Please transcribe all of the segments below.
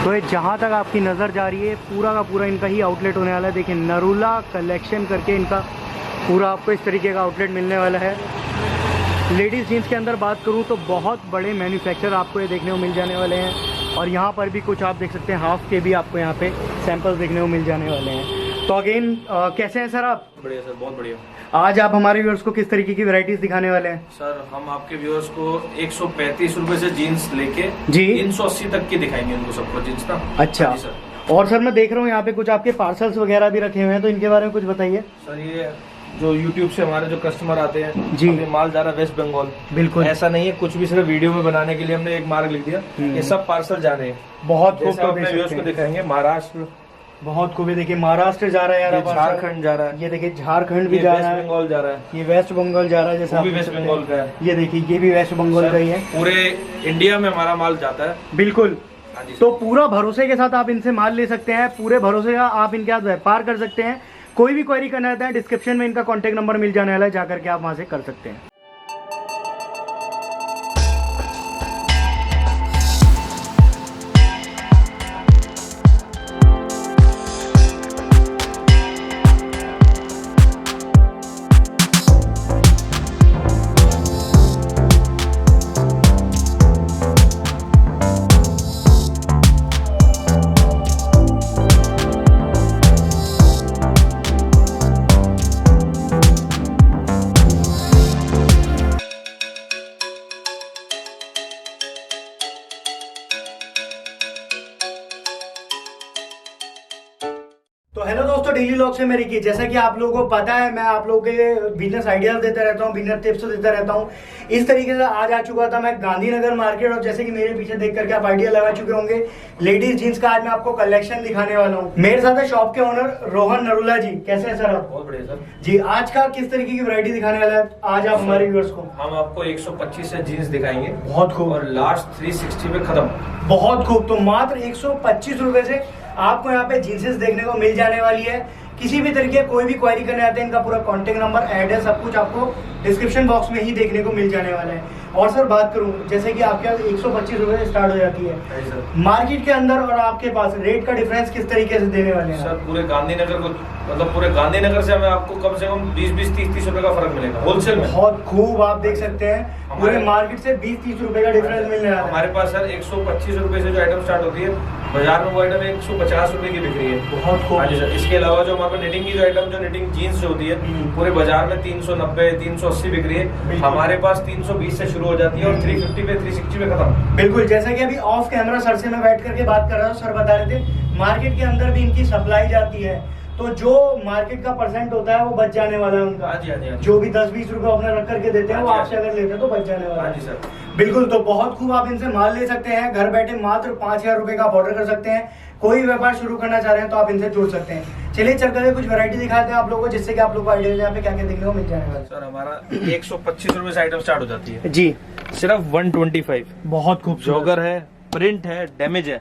तो ये जहाँ तक आपकी नज़र जा रही है पूरा का पूरा इनका ही आउटलेट होने वाला है। देखिए नरूला कलेक्शन करके इनका पूरा आपको इस तरीके का आउटलेट मिलने वाला है। लेडीज़ जीन्स के अंदर बात करूँ तो बहुत बड़े मैन्युफैक्चर आपको ये देखने को मिल जाने वाले हैं, और यहाँ पर भी कुछ आप देख सकते हैं हाफ के भी आपको यहाँ पे सैंपल्स देखने को मिल जाने वाले हैं। तो अगेन कैसे हैं सर आप? बढ़िया सर, बहुत बढ़िया। आज आप हमारे व्यूअर्स को किस तरीके की वैरायटीज दिखाने वाले हैं? सर हम आपके व्यूअर्स को 135 रुपए से जीन्स लेके जी 380 तक की दिखाएंगे उनको सबको जीन्स ना। अच्छा हाँ जी सर। और सर मैं देख रहा हूँ यहाँ पे कुछ आपके पार्सल्स वगैरह भी रखे हुए हैं, तो इनके बारे में कुछ बताइए। सर ये जो YouTube से हमारे जो कस्टमर आते हैं जी, अभी माल जा रहा है वेस्ट बंगाल। बिल्कुल ऐसा नहीं है कुछ भी, सिर्फ वीडियो में बनाने के लिए हमने एक मार्क लिख दिया। ये सब पार्सल जाने हैं। बहुत खूब। जैसे अपने व्यूअर्स को दिखाएंगे महाराष्ट्र, बहुत खूब। देखिए महाराष्ट्र जा रहा है यार, ये झारखंड जा रहा है, ये देखिए झारखंड भी ये जा वेस्ट रहा है, बंगाल जा रहा है, ये वेस्ट बंगाल जा रहा है, जैसा वो भी वेस्ट बंगाल का है। ये देखिए ये भी वेस्ट बंगाल का ही है। पूरे इंडिया में हमारा माल जाता है। बिल्कुल। हाँ जी। तो पूरा भरोसे के साथ आप इनसे माल ले सकते हैं, पूरे भरोसे का आप इनके साथ व्यापार कर सकते हैं। कोई भी क्वेरी करना रहता है डिस्क्रिप्शन में इनका कॉन्टैक्ट नंबर मिल जाने वाला है, जाकर के आप वहां से कर सकते हैं। तो हेलो दोस्तों, डेली व्लॉग से मेरी की जैसा कि आप लोगों को पता है मैं आप लोगों के बिजनेस आइडियाज देता रहता हूँ, बिजनेस टिप्स देता रहता हूँ। इस तरीके से आज आ चुका था मैं गांधीनगर मार्केट, और जैसे कि मेरे पीछे देख करके आप आइडिया लगा चुके होंगे लेडीज जीन्स का आज मैं आपको कलेक्शन दिखाने वाला हूँ। मेरे साथ है शॉप के ओनर रोहन नरूला जी। कैसे हैं सर आप? बहुत बढ़िया सर जी। आज का किस तरीके की वैरायटी दिखाने वाला है आज आप हमारे व्यूअर्स को? हम आपको 125 से जीन्स दिखाएंगे। बहुत खूब। और लास्ट 360 पे खत्म। बहुत खूब। तो मात्र 125 रुपए से आपको यहाँ पे जीन्सेस देखने को मिल जाने वाली है। किसी भी तरीके कोई भी क्वेरी करने आते हैं, इनका पूरा कॉन्टेक्ट नंबर, एड्रेस, सब कुछ आपको डिस्क्रिप्शन बॉक्स में ही देखने को मिल जाने वाला है। और सर बात करूं जैसे कि आपके पास 125 रुपए से स्टार्ट हो जाती है, मार्केट के अंदर और आपके पास रेट का डिफरेंस किस तरीके से देने वाले हैं? सर पूरे गांधीनगर को, मतलब पूरे गांधीनगर से हमें आपको कम से कम 20-20, 30-30 रुपए का फर्क मिलेगा होलसेल में। बहुत खूब। आप देख सकते हैं पूरे मार्केट से 20-30 रुपए का डिफरेंस मिलने वाला है। हमारे पास सर 125 रुपए से जो आइटम स्टार्ट होती है, बाजार में वो आइटम 150 रुपए की बिक रही है। बहुत खूब। हाँ जी सर। इसके अलावा जो हमारे निटिंग की जो आइटम, जो निटिंग जीन्स जो होती है, पूरे बाजार में 390, 380 बिक रही है। हमारे पास 320 से शुरू हो जाती है और 350 पे, 360 पे खत्म। बिल्कुल। जैसा कि अभी ऑफ कैमरा सर से मैं बैठ करके बात कर रहा हूँ, सर बता रहे थे मार्केट के अंदर भी इनकी सप्लाई जाती है, तो जो मार्केट का परसेंट होता है वो बच जाने वाला है उनका। हाँ जी, हाँ जी, हाँ जी। जो भी 10-20 रुपए अपने रख करके देते हैं वो आपसे अगर लेते हैं तो बच जाने वाला है। हाँ जी सर। बिल्कुल। तो बहुत खूब। आप इनसे माल ले सकते हैं घर बैठे, मात्र 5000 रुपए का आप ऑर्डर कर सकते हैं। कोई व्यापार शुरू करना चाह रहे हैं तो आप इनसे जुड़ सकते हैं। चलिए चल करके कुछ वैरायटी दिखाते हैं आप लोगों को, जिससे कि आप लोग को आइडिया यहाँ पे क्या क्या देखने को मिल जाने वाला है। सर हमारा 125 रुपए से आइटम स्टार्ट हो जाती है जी। सिर्फ 125। बहुत खूब। जॉगर है, प्रिंट है, डैमेज है,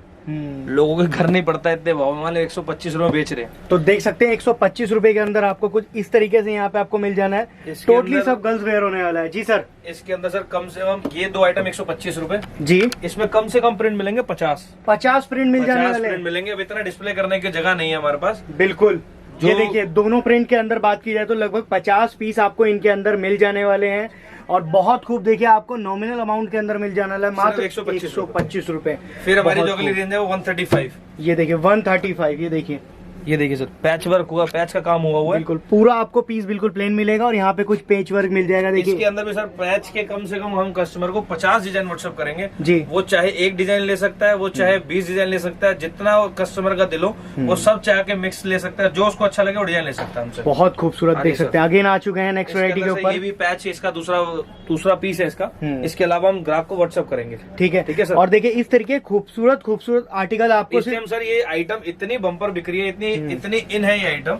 लोगों के घर नहीं पड़ता इतने भाव में, 125 रुपए बेच रहे हैं। तो देख सकते हैं 125 रुपए के अंदर आपको कुछ इस तरीके से यहाँ पे आपको मिल जाना है। टोटली सब गर्ल्स वेयर होने वाला है। जी सर। इसके अंदर सर कम से कम ये दो आइटम 125 रुपए जी। इसमें कम से कम प्रिंट मिलेंगे 50 प्रिंट मिल जाने वाले प्रिंट मिलेंगे। अब इतना डिस्प्ले करने की जगह नहीं है हमारे पास। बिल्कुल। ये देखिए दोनों प्रिंट के अंदर बात की जाए तो लगभग 50 पीस आपको इनके अंदर मिल जाने वाले हैं, और बहुत खूब। देखिए आपको नॉमिनल अमाउंट के अंदर मिल जाने वाला है मात्र 125 रुपए। फिर हमारी जो अगली रेंज है वो 135। ये देखिए 135। ये देखिए सर पैच वर्क हुआ, पैच का काम हुआ है। बिल्कुल। पूरा आपको पीस बिल्कुल प्लेन मिलेगा, और यहाँ पे कुछ पेच वर्क मिल जाएगा। देखिए इसके अंदर भी सर पैच के कम से कम हम कस्टमर को 50 डिजाइन व्हाट्सएप करेंगे जी। वो चाहे एक डिजाइन ले सकता है, वो चाहे 20 डिजाइन ले सकता है, जितना कस्टमर का दिल हो वो सब चाहे के मिक्स ले सकता है। जो उसको अच्छा लगे वो डिजाइन ले सकता है हमसे। बहुत खूबसूरत देख सकते हैं। अगेन आ चुके हैं नेक्स्ट वैरायटी के ऊपर। ये भी पैच है, इसका दूसरा पीस है इसका। इसके अलावा हम ग्राहक को व्हाट्सएप करेंगे। ठीक है सर। और देखिए इस तरीके खूबसूरत आर्टिकल आपको सर ये आइटम इतनी बम्पर बिक रही है, इतनी इन है ये आइटम,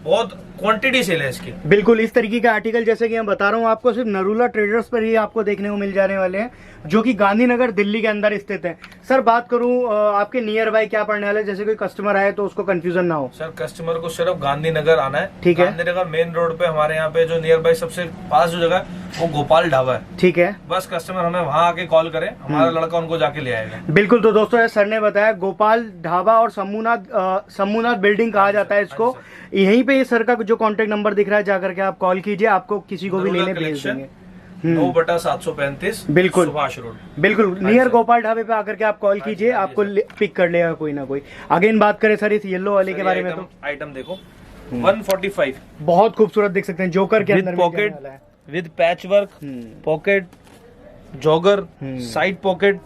बहुत क्वांटिटी सेल है इसकी। बिल्कुल। इस तरीके का आर्टिकल जैसे कि मैं बता रहा हूँ आपको सिर्फ नरूला ट्रेडर्स पर ही आपको देखने को मिल जाने वाले हैं, जो कि गांधीनगर दिल्ली के अंदर स्थित है। सर बात करूँ आपके नियर बाय क्या पड़ने वाले, जैसे कोई कस्टमर आए तो उसको कंफ्यूजन ना हो। सर कस्टमर को सिर्फ गांधीनगर आना है। ठीक है। गांधीनगर मेन रोड पे हमारे यहाँ पे जो नियर बाय सबसे पास जो जगह वो गोपाल ढाबा है। ठीक है, बस कस्टमर हमें वहाँ आके कॉल करे, हमारा लड़का उनको जाके ले आएगा। बिल्कुल। तो दोस्तों सर ने बताया गोपाल ढाबा और शंभूनाथ बिल्डिंग कहा जाता है इसको। यहीं पे सर का जो कॉन्टेक्ट नंबर दिख रहा है, जाकर के आप कॉल कीजिए, आपको किसी को भी लेने भेज देंगे। 9/735 बिल्कुल सुभाष रोड, बिल्कुल नियर गोपाल ढाबे पे आकर के आप कॉल कीजिए, आपको पिक कर लेगा कोई ना कोई। अगेन बात करें सर इस येलो वाले के बारे में, तो आइटम देखो 145, बहुत खूबसूरत देख सकते हैं, जोकर के अंदर pocket with patch work, pocket jogger, side pocket,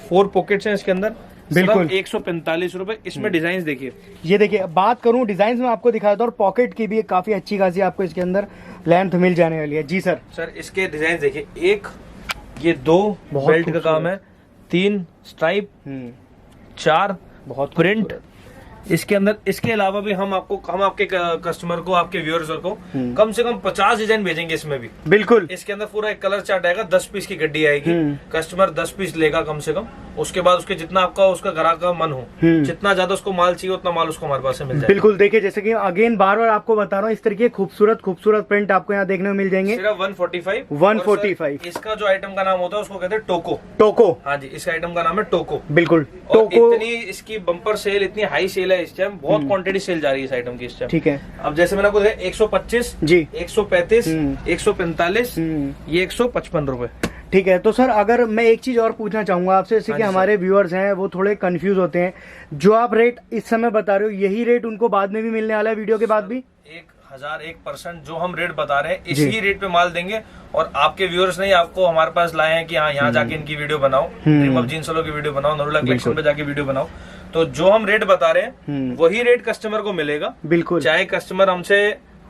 4 pockets हैं इसके अंदर। बिल्कुल 145 रुपए। इसमें डिजाइन देखिए, ये देखिए, बात करूं डिजाइन में आपको दिखाया था, और पॉकेट की भी काफी अच्छी खासी आपको इसके अंदर लेंथ मिल जाने वाली है। जी सर। सर इसके डिजाइन देखिए, एक ये 2 बेल्ट का काम है, 3 स्ट्राइप, 4 बहुत प्रिंट इसके अंदर। इसके अलावा भी हम आपके कस्टमर को, आपके व्यूअर्स को कम से कम 50 डिजाइन भेजेंगे इसमें भी। बिल्कुल इसके अंदर पूरा एक कलर चार्ट आएगा, 10 पीस की गड्डी आएगी। कस्टमर 10 पीस लेगा कम से कम, उसके बाद उसके जितना आपका उसका ग्राहक का मन हो, जितना ज्यादा उसको माल चाहिए उतना माल उसको हमारे पास से मिल जाएगा। बिल्कुल। देखिए जैसे कि अगेन बार बार आपको बता रहा हूँ, इस तरीके खूबसूरत प्रिंट आपको यहाँ देखने को मिल जाएंगे। सिर्फ 145। 145। इसका जो आइटम का नाम होता है उसको कहते हैं टोको। टोको, हाँ जी, इस आइटम का नाम है टोको। बिल्कुल और टोको। इतनी इसकी बम्पर सेल, इतनी हाई सेल है इस टाइम, बहुत क्वांटिटी सेल जा रही है इस आइटम की इस टाइम। ठीक है, अब जैसे मैंने आपको देखा 125 जी, 135, 145, ये 155 रुपए। ठीक है। तो सर अगर मैं एक चीज और पूछना चाहूंगा आपसे, जैसे कि हमारे व्यूअर्स हैं वो थोड़े कंफ्यूज होते हैं, जो आप रेट इस समय बता रहे हो यही रेट उनको बाद में भी मिलने वाला है वीडियो के बाद भी? 1001% जो हम रेट बता रहे हैं इसी रेट पे माल देंगे। और आपके व्यूअर्स नहीं आपको हमारे पास लाए हैं कि हाँ यहाँ जाके इनकी वीडियो बनाओ, ड्रीम ऑफ जीन्स वालों की वीडियो बनाओ, नरूला कलेक्शन पे जाके वीडियो बनाओ। तो जो हम रेट बता रहे हैं वही रेट कस्टमर को मिलेगा। बिल्कुल, चाहे कस्टमर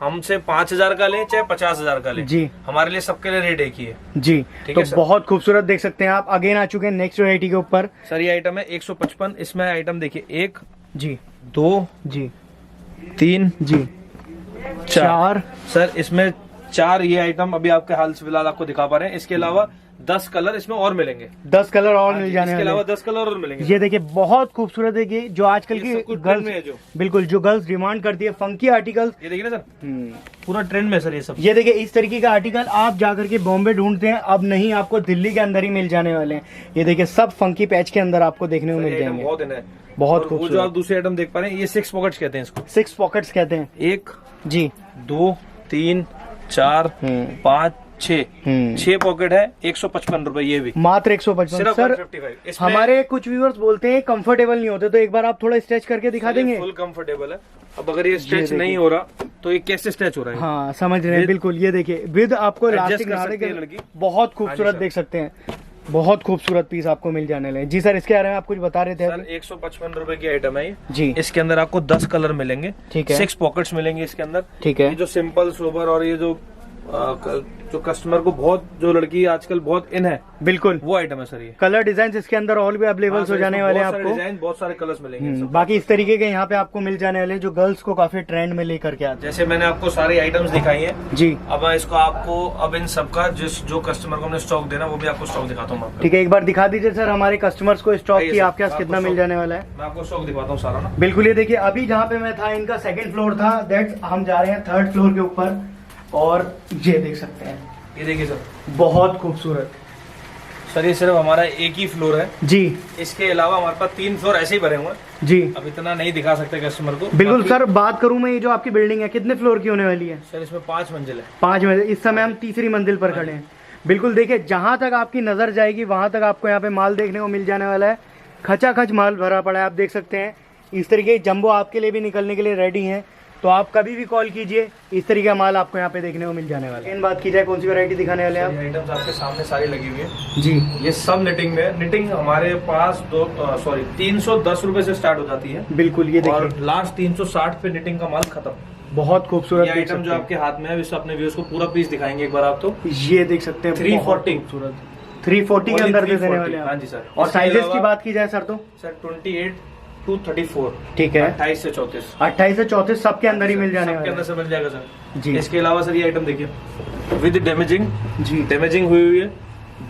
हमसे 5000 का ले, चाहे 50,000 का ले, जी, हमारे लिए सबके लिए रेट एक ही है। जी। तो बहुत खूबसूरत देख सकते हैं आप। अगेन आ चुके हैं नेक्स्ट वैरायटी के ऊपर। सर ये आइटम है 155। इसमें आइटम देखिए 1, जी, 2, जी, 3, जी, 4। सर इसमें 4 ये आइटम अभी आपके हाल से फिलहाल आपको दिखा पा रहे हैं। इसके अलावा 10 कलर इसमें और मिलेंगे, 10 कलर और मिल जाने इसके वाले। अलावा 10 कलर और मिलेंगे। ये देखिए बहुत खूबसूरत है, ये जो आजकल की गर्ल्स में है जो, बिल्कुल जो गर्ल्स डिमांड करती है, फंकी आर्टिकल्स। ये देखिए ना सर, पूरा ट्रेंड में सर ये सब। ये देखिए इस तरीके का आर्टिकल आप जाकर के बॉम्बे ढूंढते हैं, अब नहीं, आपको दिल्ली के अंदर ही मिल जाने वाले हैं। ये देखिए सब फंकी पैच के अंदर आपको देखने को मिल जाएंगे। बहुत है, बहुत वो खूबसूरत। जो आप दूसरे आइटम देख पा रहे हैं ये 6 पॉकेट्स कहते हैं इसको। 6 पॉकेट्स कहते हैं। 1, जी, 2, 3, 4, 5, 6 पॉकेट है। 155 रुपए ये भी, मात्र 155। सर 155। हमारे कुछ व्यूअर्स बोलते हैं कंफर्टेबल नहीं होते, तो एक बार आप थोड़ा स्ट्रेच करके दिखा देंगे? फुल कंफर्टेबल है। अब अगर ये स्ट्रेच नहीं हो रहा तो ये कैसे स्ट्रेच हो रहा है? हाँ समझ रहे हैं, बिल्कुल। ये देखिए विद आपको इलास्टिक लड़की, बहुत खूबसूरत देख सकते हैं, बहुत खूबसूरत पीस आपको मिल जाने लगे। जी सर, इसके बारे में आप कुछ बता रहे थे? सर 155 रुपए की आइटम है ये जी। इसके अंदर आपको 10 कलर मिलेंगे, ठीक है, 6 पॉकेट्स मिलेंगे इसके अंदर। ठीक है। ये जो सिंपल सोबर और ये जो कस्टमर को बहुत, जो लड़की आजकल बहुत इन है, बिल्कुल वो आइटम है सर। ये कलर डिजाइन इसके अंदर और भी अवेलेबल हो जाने वाले हैं आपको। डिजाइन बहुत सारे कलर्स मिलेंगे। बाकी इस तरीके के यहाँ पे आपको मिल जाने वाले जो गर्ल्स को काफी ट्रेंड में लेकर के आते हैं। जैसे मैंने आपको सारी आइटम्स दिखाई है जी। अब मैं इसको आपको, अब इन सबका जो कस्टमर को हमने स्टॉक देना वो भी आपको स्टॉक दिखाता हूँ। ठीक है, एक बार दिखा दीजिए सर हमारे कस्टमर्स को स्टॉक की आपके पास कितना मिल जाने वाला है। मैं आपको स्टॉक दिखाता हूँ सारा ना। बिल्कुल। ये देखिए अभी जहाँ पे मैं था इनका 2nd फ्लोर था, दैट हम जा रहे हैं 3rd फ्लोर के ऊपर, और ये देख सकते हैं, ये देखिए सर बहुत खूबसूरत। सर ये सिर्फ हमारा एक ही फ्लोर है जी, इसके अलावा हमारे पास 3 फ्लोर ऐसे ही भरे हुए हैं जी। अब इतना नहीं दिखा सकते कस्टमर को। बिल्कुल सर, बात करूं मैं, ये जो आपकी बिल्डिंग है कितने फ्लोर की होने वाली है? सर इसमें 5 मंजिल है। 5 मंजिल। इस समय हम 3री मंजिल पर खड़े हैं। बिल्कुल देखिए, जहां तक आपकी नजर जाएगी वहां तक आपको यहाँ पे माल देखने को मिल जाने वाला है। खचाखच माल भरा पड़ा है, आप देख सकते हैं। इस तरीके जंबो आपके लिए भी निकलने के लिए रेडी है, तो आप कभी भी कॉल कीजिए, इस तरीके का माल आपको यहाँ पे देखने को मिल जाने वाला है। इन बात की जाए कौन सी वैरायटी दिखाने वाले हैं आप? आइटम्स आपके सामने सारी लगी हुई है जी। ये सब निटिंग में है। निटिंग हमारे पास 310 रुपए से स्टार्ट हो जाती है। बिल्कुल। ये और देखिए लास्ट 360 पे निटिंग का माल खत्म। बहुत खूबसूरत। ये आइटम जो आपके हाथ में है इस अपने व्यूअर्स को पूरा पीस दिखाएंगे एक बार आप। तो ये देख सकते हैं 340 340 के अंदर दे देने वाले हैं। हाँ जी सर। और साइजेस की बात की जाए सर, तो सर 28 to 34, ठीक है, 28 से 34, 28 से 34 सबके अंदर ही मिल जाने सबके वाले अंदर से मिल जाएगा सर जी। इसके अलावा सर ये आइटम देखिए विद डैमेजिंग जी, डैमेजिंग हुई है,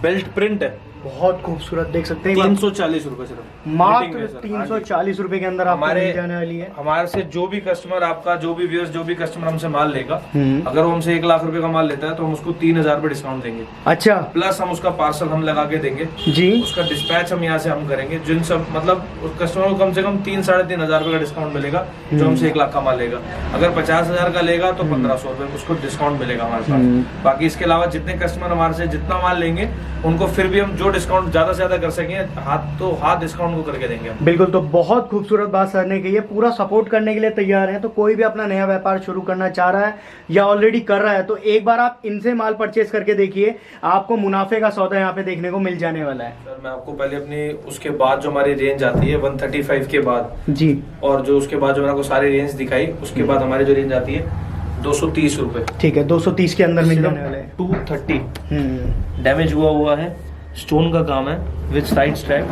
बेल्ट प्रिंट है, बहुत खूबसूरत, देख सकते हैं 340 रुपए सिर्फ, मात्र 340 रुपए के अंदर आपको मिल जाने वाली है। हमारे से जो भी कस्टमर आपका, जो भी व्यूअर्स, जो भी कस्टमर हमसे माल लेगा, अगर वो हमसे 1 लाख रुपए का माल लेता है तो हम उसको 3000 रुपए डिस्काउंट देंगे। अच्छा, प्लस हम उसका पार्सल हम लगा के देंगे जी, उसका डिस्पैच हम यहाँ से हम करेंगे। जिन सब मतलब उस कस्टमर को कम से कम 3-3.5 रुपए का डिस्काउंट मिलेगा जो हमसे 1 लाख का माल लेगा। अगर 50,000 का लेगा तो 1500 रुपए उसको डिस्काउंट मिलेगा हमारे पास। बाकी इसके अलावा जितने कस्टमर हमारे से जितना माल लेंगे उनको फिर भी हम जो डिस्काउंट ज्यादा से ज्यादा कर सकें, हाथ डिस्काउंट को करके देंगे। बिल्कुल, तो बहुत खूबसूरत बात सर ने कही है। पूरा सपोर्ट करने के लिए तैयार है। तो कोई भी अपना नया व्यापार शुरू करना चाह रहा है या ऑलरेडी कर रहा है तो एक बार आप इनसे माल परचेज करके देखिए, आपको मुनाफे का सौदा यहाँ पे देखने को मिल जाने वाला है। सर मैं आपको पहले अपनी उसके बाद जो हमारी रेंज आती है 135 के बाद जी, और जो उसके बाद जो मैंने आपको सारी रेंज दिखाई, उसके बाद हमारी जो रेंज आती है 230 रुपए। ठीक है, 230 के अंदर मिल जाने वाला है। 230 डैमेज हुआ है, स्टोन का काम है विद साइड स्ट्रैप,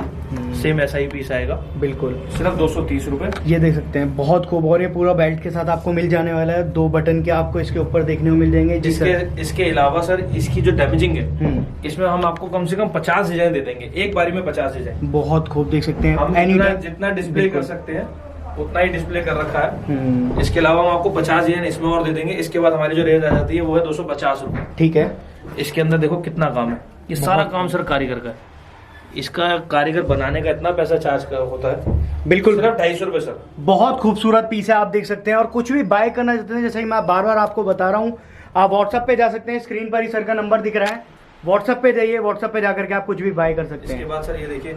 सेम ऐसा ही पीस आएगा। बिल्कुल, सिर्फ 230 रुपए। ये देख सकते हैं, बहुत खूब। और ये पूरा बेल्ट के साथ आपको मिल जाने वाला है। 2 बटन के आपको इसके ऊपर देखने को मिल जाएंगे। इसके अलावा सर इसकी जो डैमेजिंग है, इसमें हम आपको कम से कम 50 डिजाइन दे देंगे, एक बारी में 50 डिजाइन। बहुत खूब, देख सकते हैं। हम जितना डिस्प्ले कर सकते हैं उतना ही डिस्प्ले कर रखा है। इसके अलावा हम आपको 50 डिजाइन इसमें और दे देंगे। इसके बाद हमारी जो रेंज आ जाती है वो है 250 रुपए। ठीक है, इसके अंदर देखो कितना काम है, ये सारा काम सर कारीगर का है। इसका कारीगर बनाने का इतना पैसा चार्ज होता है। बिल्कुल, सिर्फ 250 रुपए सर। बहुत खूबसूरत पीस है, आप देख सकते हैं। और कुछ भी बाय करना चाहते हैं, जैसे कि मैं बार बार आपको बता रहा हूँ, आप व्हाट्सएप पे जा सकते हैं। स्क्रीन पर ही सर का नंबर दिख रहा है, व्हाट्सएप पे जाइए, व्हाट्सएप पे जाकर के आप कुछ भी बाय कर सकते हैं। इसके बाद सर ये देखिए,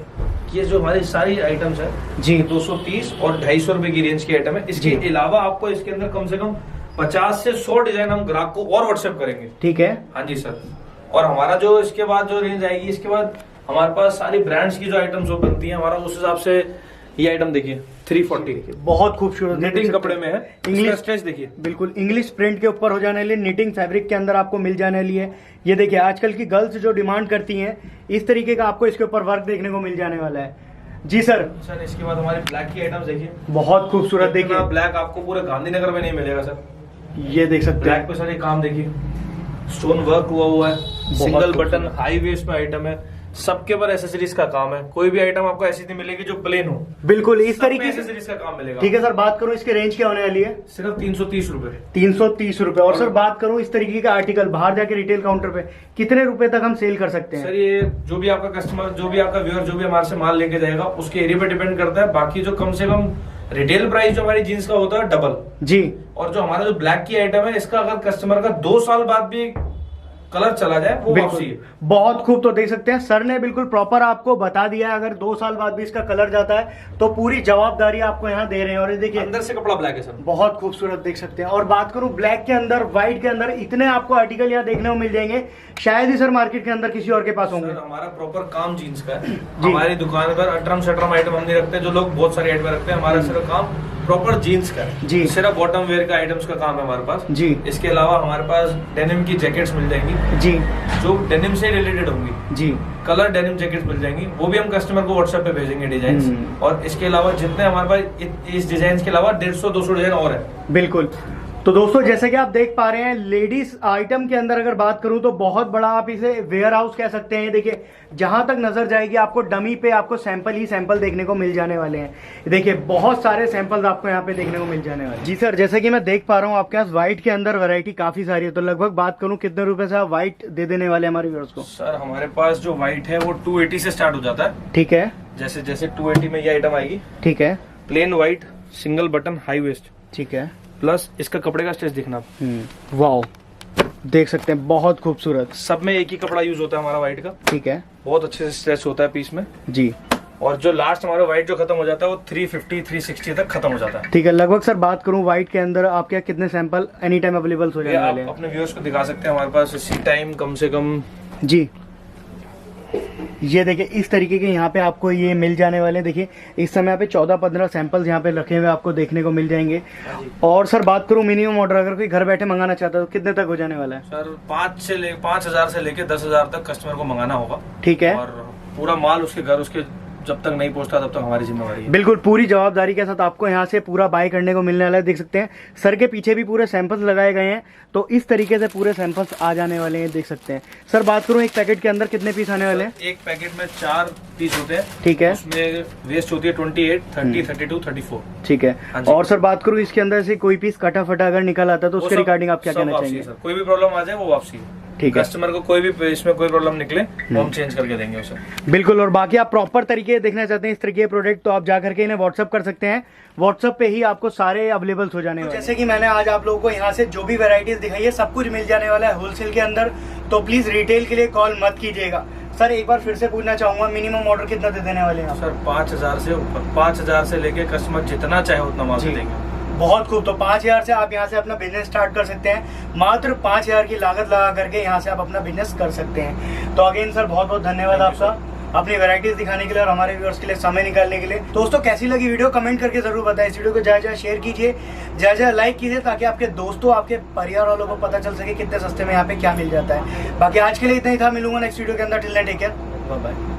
ये जो हमारी सारी आइटम्स है जी, 230 और 250 रुपए की रेंज की आइटम है। इसके अलावा आपको इसके अंदर कम से कम 50 से 100 डिजाइन हम ग्राहक को और व्हाट्सएप करेंगे। ठीक है, हाँ जी सर। और हमारा जो इसके बाद जो रेंज आएगी, इसके बाद हमारे पास सारी ब्रांड्स की जो आइटम्स जो बनती है, हमारा उस हिसाब से ये आइटम देखिए 340 बहुत खूबसूरत निटिंग कपड़े में है। इंग्लिश स्ट्रेच देखिए, बिल्कुल इंग्लिश प्रिंट के ऊपर हो जाने वाली, निटिंग फैब्रिक के अंदर आपको मिल जाने वाली है। ये देखिए, आजकल की गर्ल्स जो डिमांड करती हैं, इस तरीके का आपको इसके ऊपर वर्क देखने को मिल जाने वाला है। जी सर। सर इसके बाद हमारी ब्लैक की आइटम्स देखिए, बहुत खूबसूरत। देखिए, ब्लैक आपको पूरे गांधीनगर में नहीं मिलेगा सर। ये देख सकते ब्लैक हैं, पे सर ये काम देखिए, स्टोन वर्क हुआ है, सिंगल बटन हाई वेस्ट में आइटम है, सबके ऊपर एसेसरीज का काम है। कोई भी आइटम आपको ऐसी नहीं मिलेगी जो प्लेन हो। बिल्कुल इस तरीके से एसेसरीज का काम मिलेगा। ठीक है सर, बात करूं इसके रेंज क्या होने वाली है? सिर्फ 330 रुपए। 330 रुपए। और सर बात करूं इस तरीके का आर्टिकल बाहर जाके रिटेल काउंटर पे कितने रुपए तक हम सेल कर सकते हैं? सर ये जो भी आपका कस्टमर, जो भी आपका व्यूअर, जो भी हमारे से माल लेके जाएगा उसके एरिया पे डिपेंड करता है। बाकी जो कम से कम रिटेल प्राइस जो हमारी जीन्स का होता है डबल जी। और जो हमारा जो ब्लैक की आइटम है, इसका अगर कस्टमर का 2 साल बाद भी कलर चला जाए वो वापसी है। बहुत खूब। तो देख सकते हैं सर ने बिल्कुल प्रॉपर आपको बता दिया है, अगर 2 साल बाद भी इसका कलर जाता है तो पूरी जवाबदारी आपको यहाँ दे रहे हैं। और ये देखिए अंदर से कपड़ा ब्लैक है सर, बहुत खूबसूरत देख सकते हैं। और बात करूं ब्लैक के अंदर, व्हाइट के अंदर, इतने आपको आर्टिकल यहाँ देखने को मिल जाएंगे, शायद ही सर मार्केट के अंदर किसी और के पास होंगे। हमारा प्रॉपर काम जीन्स का है। हमारी दुकान पर अट्रम शटरम आइटम हम नहीं रखते, जो लोग बहुत सारे आइटम रखते हैं। हमारा सिर्फ काम प्रॉपर जीन्स का है जी। सिर्फ बॉटम वेयर का आइटम्स का काम है हमारे पास जी। इसके अलावा हमारे पास डेनिम की जैकेट्स मिल जाएंगी जी, जो डेनिम से रिलेटेड होंगी जी। कलर डेनिम जैकेट्स मिल जाएंगी, वो भी हम कस्टमर को व्हाट्सएप पे भेजेंगे डिजाइन। और इसके अलावा जितने हमारे पास इस डिजाइन के अलावा 150-200 डिजाइन और है। बिल्कुल। तो दोस्तों जैसे कि आप देख पा रहे हैं, लेडीज आइटम के अंदर अगर बात करूं तो बहुत बड़ा आप इसे वेयर हाउस कह सकते हैं। देखिए जहां तक नजर जाएगी आपको डमी पे आपको सैंपल ही सैंपल देखने को मिल जाने वाले हैं। देखिए बहुत सारे सैंपल्स आपको यहाँ पे देखने को मिल जाने वाले हैं। जी सर, जैसे कि मैं देख पा रहा हूँ आपके पास व्हाइट के अंदर वैरायटी काफी सारी है, तो लगभग बात करूँ कितने रुपए से आप व्हाइट दे देने वाले हमारे व्यूअर्स को? सर हमारे पास जो व्हाइट है वो 280 से स्टार्ट हो जाता है। ठीक है, जैसे जैसे 280 में ये आइटम आएगी। ठीक है, plain white single button high waist, ठीक है। प्लस इसका कपड़े का स्ट्रेच दिखना, वाओ, देख सकते हैं बहुत खूबसूरत। सब में एक ही कपड़ा यूज होता है हमारा व्हाइट का। ठीक है, बहुत अच्छे से स्ट्रेच होता है पीस में जी। और जो लास्ट हमारा व्हाइट जो खत्म हो जाता है वो 350-360 तक खत्म हो जाता है। ठीक है, लगभग सर बात करूं व्हाइट के अंदर आपके यहाँ कितने सैंपल एनी टाइम अवेलेबल हो जाने वाले हैं? आप अपने व्यूअर्स को दिखा सकते हैं हमारे पास इसी टाइम कम से कम जी। ये देखिए इस तरीके के यहाँ पे आपको ये मिल जाने वाले हैं। देखिए इस समय यहाँ पे 14-15 सैंपल्स यहाँ पे रखे हुए आपको देखने को मिल जाएंगे। और सर बात करूँ मिनिमम ऑर्डर अगर कोई घर बैठे मंगाना चाहता है तो कितने तक हो जाने वाला है? सर 5,000 से लेके 10,000 तक कस्टमर को मंगाना होगा। ठीक है। और पूरा माल उसके घर उसके जब तक नहीं पहुंचता तब तक हमारी जिम्मेवारी है। बिल्कुल पूरी जवाबदारी के साथ आपको यहाँ से पूरा बाय करने को मिलने वाला है। देख सकते हैं सर के पीछे भी पूरे सैंपल्स लगाए गए हैं, तो इस तरीके से पूरे सैंपल्स आ जाने वाले हैं। देख सकते हैं सर, बात करूँ एक पैकेट के अंदर कितने पीस आने वाले हैं? एक पैकेट में 4 पीस होते हैं। ठीक है। उसमें वेस्ट होती है 28, 30, 32, 34। ठीक है। और सर बात करूँ इसके अंदर से कोई पीस कटा फटा अगर निकल आता है तो उसके रिगार्डिंग आप क्या कहना चाहेंगे? सर कोई भी प्रॉब्लम आ जाए वो वापसी है। ठीक है। कस्टमर को कोई भी इसमें कोई प्रॉब्लम निकले वो हम चेंज करके देंगे उसे। बिल्कुल। और बाकी आप प्रॉपर तरीके देखना चाहते हैं इस तरीके के प्रोडक्ट तो आप जा करके इन्हें व्हाट्सअप कर सकते हैं। व्हाट्सअप पे ही आपको सारे अवेलेबल हो जाने वाले हैं। जैसे कि मैंने आज आप लोगों को यहाँ से जो भी वैरायटीज दिखाई है सब कुछ मिल जाने वाला है होलसेल के अंदर, तो प्लीज रिटेल के लिए कॉल मत कीजिएगा। सर एक बार फिर से पूछना चाहूंगा, मिनिमम ऑर्डर कितना दे देने वाले हैं? सर 5000 से ऊपर, 5000 से लेके कस्टमर जितना चाहे उतना माल देंगे। बहुत खूब। तो 5000 से आप यहाँ से अपना बिजनेस स्टार्ट कर सकते हैं। मात्र 5000 की लागत लगा करके यहाँ से आप अपना बिजनेस कर सकते हैं। तो अगेन सर बहुत बहुत धन्यवाद आपका अपनी वैरायटीज दिखाने के लिए और हमारे व्यूअर्स के लिए समय निकालने के लिए। दोस्तों कैसी लगी वीडियो कमेंट करके जरूर बताएं। इस वीडियो को ज्यादा शेयर कीजिए, ज्यादा लाइक कीजिए, ताकि आपके दोस्तों आपके परिवार वालों को पता चल सके कितने सस्ते में यहाँ पे क्या मिल जाता है। बाकी आज के लिए इतना ही था, मिलूंगा नेक्स्ट वीडियो के अंदर। Till then take care, bye bye.